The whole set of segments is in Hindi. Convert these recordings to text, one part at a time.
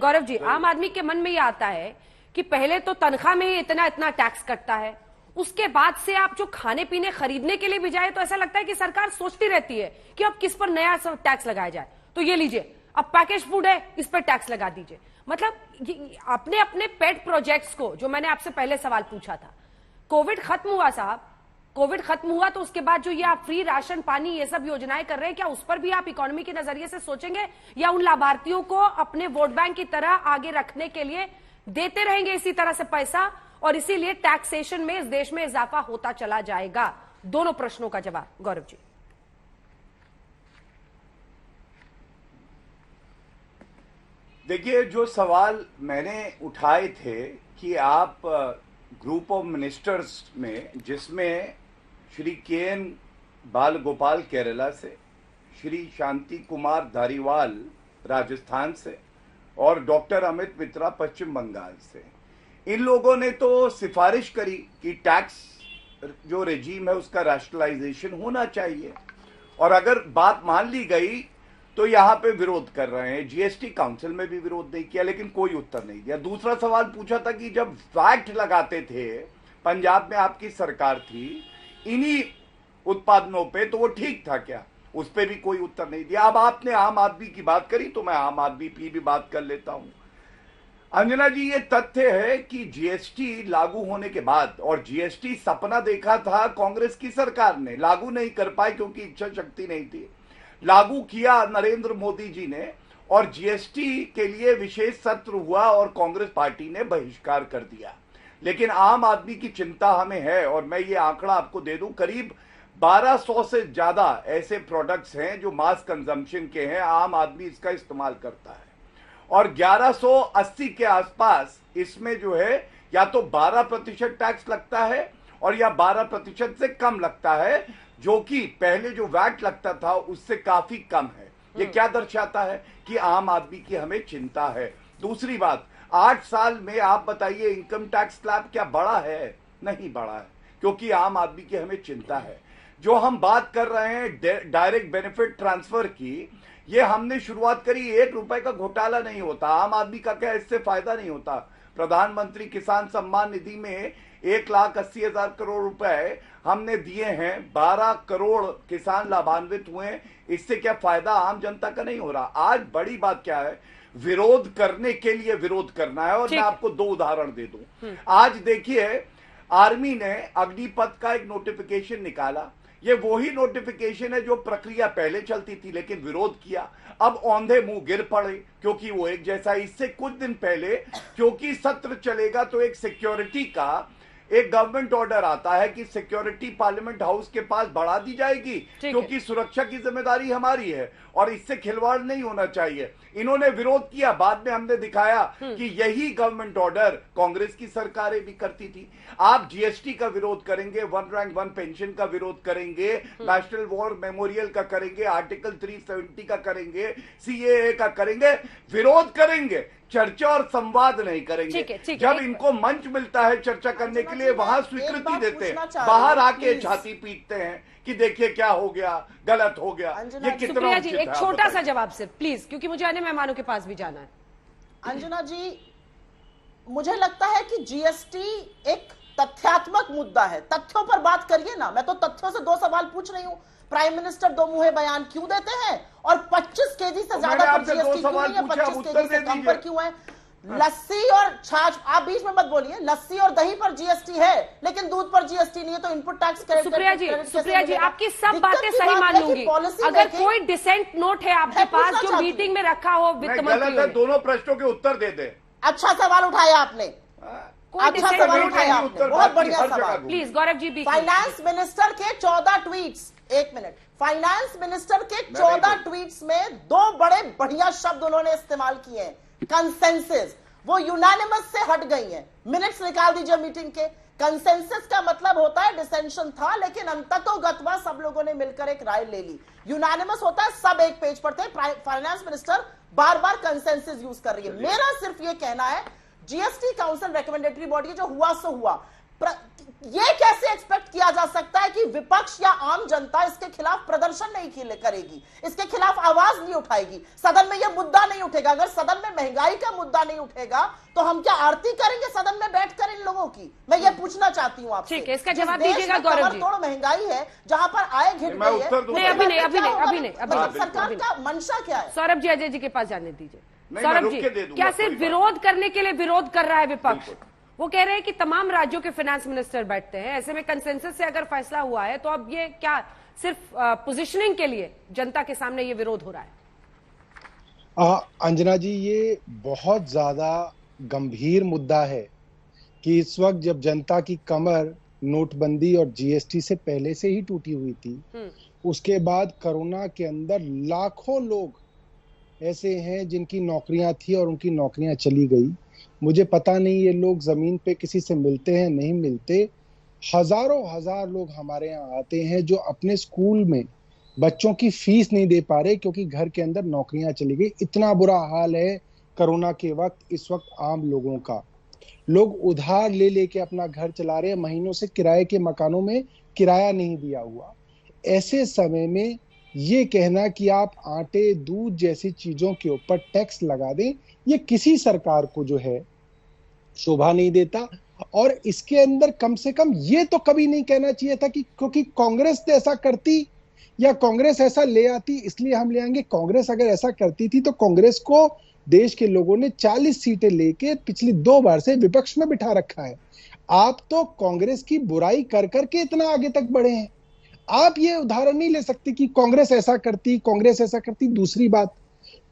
गौरव जी, आम आदमी के मन में ये आता है कि पहले तो तनख्वाह में ही इतना इतना टैक्स कटता है, उसके बाद से आप जो खाने पीने खरीदने के लिए भी जाए तो ऐसा लगता है कि सरकार सोचती रहती है कि अब किस पर नया टैक्स लगाया जाए। तो ये लीजिए, अब पैकेज फूड है, इस पर टैक्स लगा दीजिए। मतलब अपने अपने पेट प्रोजेक्ट्स को, जो मैंने आपसे पहले सवाल पूछा था, कोविड खत्म हुआ साहब, कोविड खत्म हुआ तो उसके बाद जो ये आप फ्री राशन पानी ये सब योजनाएं कर रहे हैं, क्या उस पर भी आप इकोनॉमी के नजरिए से सोचेंगे, या उन लाभार्थियों को अपने वोट बैंक की तरह आगे रखने के लिए देते रहेंगे इसी तरह से पैसा, और इसीलिए टैक्सेशन में इस देश में इजाफा होता चला जाएगा? दोनों प्रश्नों का जवाब गौरव जी। देखिए, जो सवाल मैंने उठाए थे कि आप ग्रुप ऑफ मिनिस्टर्स में, जिसमें श्री के.एन. बालगोपाल केरला से, श्री शांति कुमार धारीवाल राजस्थान से और डॉक्टर अमित मित्रा पश्चिम बंगाल से, इन लोगों ने तो सिफारिश करी कि टैक्स जो रेजीम है उसका रैशनलाइजेशन होना चाहिए, और अगर बात मान ली गई तो यहां पे विरोध कर रहे हैं। जीएसटी काउंसिल में भी विरोध नहीं किया, लेकिन कोई उत्तर नहीं दिया। दूसरा सवाल पूछा था कि जब वैट लगाते थे, पंजाब में आपकी सरकार थी इन्हीं उत्पादनों पे, तो वो ठीक था क्या? उस पर भी कोई उत्तर नहीं दिया। अब आपने आम आदमी की बात करी तो मैं आम आदमी की भी बात कर लेता हूं। अंजना जी, ये तथ्य है कि जीएसटी लागू होने के बाद, और जीएसटी सपना देखा था कांग्रेस की सरकार ने, लागू नहीं कर पाए क्योंकि इच्छा शक्ति नहीं थी, लागू किया नरेंद्र मोदी जी ने, और जीएसटी के लिए विशेष सत्र हुआ और कांग्रेस पार्टी ने बहिष्कार कर दिया। लेकिन आम आदमी की चिंता हमें है, और मैं ये आंकड़ा आपको दे दूं, करीब 1200 से ज्यादा ऐसे प्रोडक्ट्स हैं जो मास कंजम्पशन के हैं, आम आदमी इसका इस्तेमाल करता है, और 1180 के आसपास इसमें जो है या तो 12% टैक्स लगता है और या 12% से कम लगता है, जो कि पहले जो वैट लगता था उससे काफी कम है। ये क्या दर्शाता है कि आम आदमी की हमें चिंता है। दूसरी बात, 8 साल में आप बताइए इनकम टैक्स स्लैब क्या बढ़ा है? नहीं बढ़ा है, क्योंकि आम आदमी की हमें चिंता है। जो हम बात कर रहे हैं डायरेक्ट बेनिफिट ट्रांसफर की, ये हमने शुरुआत करी, 1 रुपए का घोटाला नहीं होता, आम आदमी का क्या इससे फायदा नहीं होता? प्रधानमंत्री किसान सम्मान निधि में 1,80,000 करोड़ रुपए हमने दिए हैं, 12 करोड़ किसान लाभान्वित हुए, इससे क्या फायदा आम जनता का नहीं हो रहा? आज बड़ी बात क्या है, विरोध करने के लिए विरोध करना है, और मैं आपको 2 उदाहरण दे दूं। आज देखिए, आर्मी ने अग्निपथ का एक नोटिफिकेशन निकाला, ये वही नोटिफिकेशन है जो प्रक्रिया पहले चलती थी, लेकिन विरोध किया, अब औंधे मुंह गिर पड़े क्योंकि वो एक जैसा। इससे कुछ दिन पहले, क्योंकि सत्र चलेगा तो एक सिक्योरिटी का एक गवर्नमेंट ऑर्डर आता है कि सिक्योरिटी पार्लियामेंट हाउस के पास बढ़ा दी जाएगी, क्योंकि सुरक्षा की जिम्मेदारी हमारी है और इससे खिलवाड़ नहीं होना चाहिए। इन्होंने विरोध किया, बाद में हमने दिखाया कि यही गवर्नमेंट ऑर्डर कांग्रेस की सरकारें भी करती थी। आप जीएसटी का विरोध करेंगे, 1 रैंक 1 पेंशन का विरोध करेंगे, नेशनल वॉर मेमोरियल का करेंगे, आर्टिकल 370 का करेंगे, सीएए का करेंगे, विरोध करेंगे, चर्चा और संवाद नहीं करेंगे। जब इनको मंच मिलता है चर्चा करने के लिए, वहां स्वीकृति देते हैं, बाहर आके छाती पीटते हैं कि देखिए क्या हो गया, गलत हो गया। ये कितना जी, एक छोटा सा जवाब सिर्फ प्लीज, क्योंकि मुझे अन्य मेहमानों के पास भी जाना है। अंजना जी, मुझे लगता है कि जीएसटी एक तथ्यात्मक मुद्दा है, तथ्यों पर बात करिए ना। मैं तो तथ्यों से 2 सवाल पूछ रही हूँ। प्राइम मिनिस्टर 2 मुहे बयान क्यों देते हैं, और 25 केजी से ज्यादा पर जीएसटी क्यों नहीं है, 25 केजी से कम पर क्यों है? लस्सी और छाछ, आप बीच में मत बोलिए, लस्सी और दही पर जीएसटी है लेकिन दूध पर जीएसटी नहीं है, तो इनपुट टैक्स सुप्रिया जी, आपकी सब बातें सही मान लूंगी, अगर कोई डिसेंट नोट है आपके पास जो मीटिंग में रखा हो वित्त मंत्री, दोनों प्रश्नों के उत्तर दे दे। अच्छा सवाल उठाया आपने, अच्छा सवाल उठाया आपने, बहुत बढ़िया सवाल। Please Gaurav ji. Finance minister के 14 ट्वीट्स, 1 मिनट, फाइनेंस मिनिस्टर के 14 ट्वीट्स में 2 बड़े बढ़िया शब्द उन्होंने इस्तेमाल किए हैं, कंसेंसस। वो यूनानिमस से हट गई हैं। मिनट्स निकाल दीजिए मीटिंग के। कंसेंसस का मतलब होता है डिसेंशन था लेकिन अंततोगत्वा सब लोगों ने मिलकर एक राय ले ली। यूनानिमस होता है सब एक पेज पर थे। फाइनेंस मिनिस्टर बार बार कंसेंसस यूज कर रही है। मेरा सिर्फ ये कहना है, जीएसटी काउंसिल रिकमेंडेटरी बॉडी जो हुआ सो हुआ, ये कैसे एक्सपेक्ट किया जा सकता है कि विपक्ष या आम जनता इसके खिलाफ प्रदर्शन नहीं करेगी, इसके खिलाफ आवाज नहीं उठाएगी, सदन में यह मुद्दा नहीं उठेगा? अगर सदन में महंगाई का मुद्दा नहीं उठेगा तो हम क्या आरती करेंगे सदन में बैठकर इन लोगों की? मैं ये पूछना चाहती हूँ आपसे। ठीक है, इसका जवाब दीजिएगा गौरव जी। तोड़ महंगाई है जहां पर आय घट गई है। नहीं, अभी नहीं, सरकार का मंशा क्या है? सौरभ जी, अजय जी के पास जाने दीजिए। नहीं, सौरभ मैं जी, रुक के दे दूंगा, क्या सिर्फ कोई विरोध करने के लिए विरोध कर रहा है विपक्ष? वो कह रहे हैं कि तमाम राज्यों के फाइनेंस मिनिस्टर बैठते हैं, ऐसे में कंसेंसस से अगर फैसला हुआ है तो अब ये क्या सिर्फ पोजीशनिंग के लिए जनता के सामने ये विरोध हो रहा है? अंजना जी, ये बहुत ज्यादा गंभीर मुद्दा है कि इस वक्त जब जनता की कमर नोटबंदी और जीएसटी से पहले से ही टूटी हुई थी, उसके बाद कोरोना के अंदर लाखों लोग ऐसे हैं जिनकी नौकरियां थी और उनकी नौकरियां चली गई। मुझे पता नहीं ये लोग जमीन पे किसी से मिलते हैं नहीं मिलते। हजारों हजार लोग हमारे यहाँ आते हैं जो अपने स्कूल में बच्चों की फीस नहीं दे पा रहे क्योंकि घर के अंदर नौकरियां चली गई। इतना बुरा हाल है कोरोना के वक्त इस वक्त आम लोगों का। लोग उधार ले लेके अपना घर चला रहे हैं, महीनों से किराए के मकानों में किराया नहीं दिया हुआ। ऐसे समय में ये कहना कि आप आटे दूध जैसी चीजों के ऊपर टैक्स लगा दें, ये किसी सरकार को जो है शोभा नहीं देता। और इसके अंदर कम से कम ये तो कभी नहीं कहना चाहिए था कि क्योंकि कांग्रेस ऐसा करती या कांग्रेस ऐसा ले आती इसलिए हम ले आएंगे। कांग्रेस अगर ऐसा करती थी तो कांग्रेस को देश के लोगों ने 40 सीटें लेके पिछली 2 बार से विपक्ष में बिठा रखा है। आप तो कांग्रेस की बुराई कर करके इतना आगे तक बढ़े हैं। आप ये उदाहरण नहीं ले सकते कि कांग्रेस ऐसा करती, कांग्रेस ऐसा करती। दूसरी बात,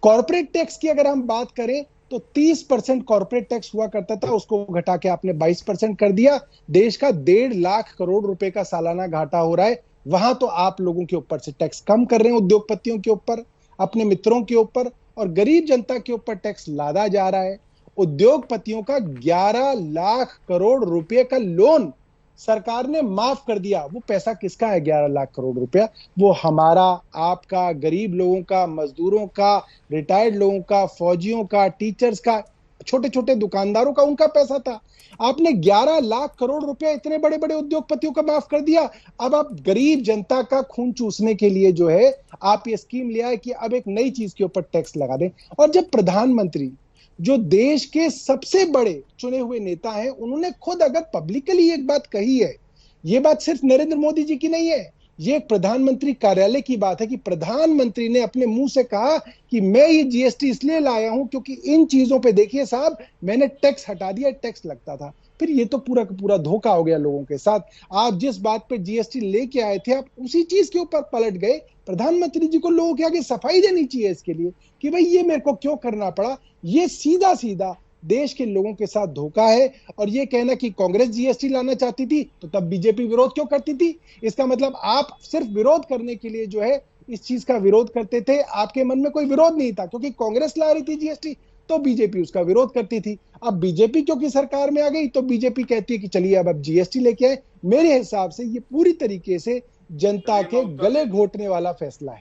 कॉर्पोरेट टैक्स की अगर हम बात करें तो 30% कॉर्पोरेट टैक्स हुआ करता था, उसको घटा के आपने 22% कर दिया। देश का 1.5 लाख करोड़ रुपए का सालाना घाटा हो रहा है, वहां तो आप लोगों के ऊपर से टैक्स कम कर रहे हैं, उद्योगपतियों के ऊपर, अपने मित्रों के ऊपर, और गरीब जनता के ऊपर टैक्स लादा जा रहा है। उद्योगपतियों का 11 लाख करोड़ रुपए का लोन सरकार ने माफ कर दिया। वो पैसा किसका है 11 लाख करोड़ रुपया? वो हमारा, आपका, गरीब लोगों का, मजदूरों का, रिटायर्ड लोगों का, फौजियों का, टीचर्स का, छोटे छोटे दुकानदारों का, उनका पैसा था। आपने 11 लाख करोड़ रुपया इतने बड़े बड़े उद्योगपतियों का माफ कर दिया। अब आप गरीब जनता का खून चूसने के लिए जो है आप ये स्कीम ले आए कि अब एक नई चीज के ऊपर टैक्स लगा दें। और जब प्रधानमंत्री, जो देश के सबसे बड़े चुने हुए नेता हैं, उन्होंने खुद अगर पब्लिकली एक बात कही है, ये बात सिर्फ नरेंद्र मोदी जी की नहीं है, ये प्रधानमंत्री कार्यालय की बात है कि प्रधानमंत्री ने अपने मुंह से कहा कि मैं ये जीएसटी इसलिए लाया हूं क्योंकि इन चीजों पे देखिए साहब, मैंने टैक्स हटा दिया, टैक्स लगता था। फिर ये तो पूरा का पूरा धोखा हो गया लोगों के साथ। आप जिस बात पे जीएसटी लेके आए थे, आप उसी चीज के ऊपर पलट गए। प्रधानमंत्री जी को लोगों के आगे सफाई देनी चाहिए इसके लिए कि भाई ये मेरे को क्यों करना पड़ा। ये सीधा सीधा देश के लोगों के साथ धोखा है। और ये कहना कि कांग्रेस जीएसटी लाना चाहती थी तो तब बीजेपी विरोध क्यों करती थी? इसका मतलब आप सिर्फ विरोध करने के लिए जो है इस चीज का विरोध करते थे। आपके मन में कोई विरोध नहीं था क्योंकि कांग्रेस ला रही थी जीएसटी तो बीजेपी उसका विरोध करती थी। अब बीजेपी क्योंकि सरकार में आ गई तो बीजेपी कहती है कि चलिए अब जीएसटी लेके आए। मेरे हिसाब से ये पूरी तरीके से जनता के गले घोटने वाला फैसला है।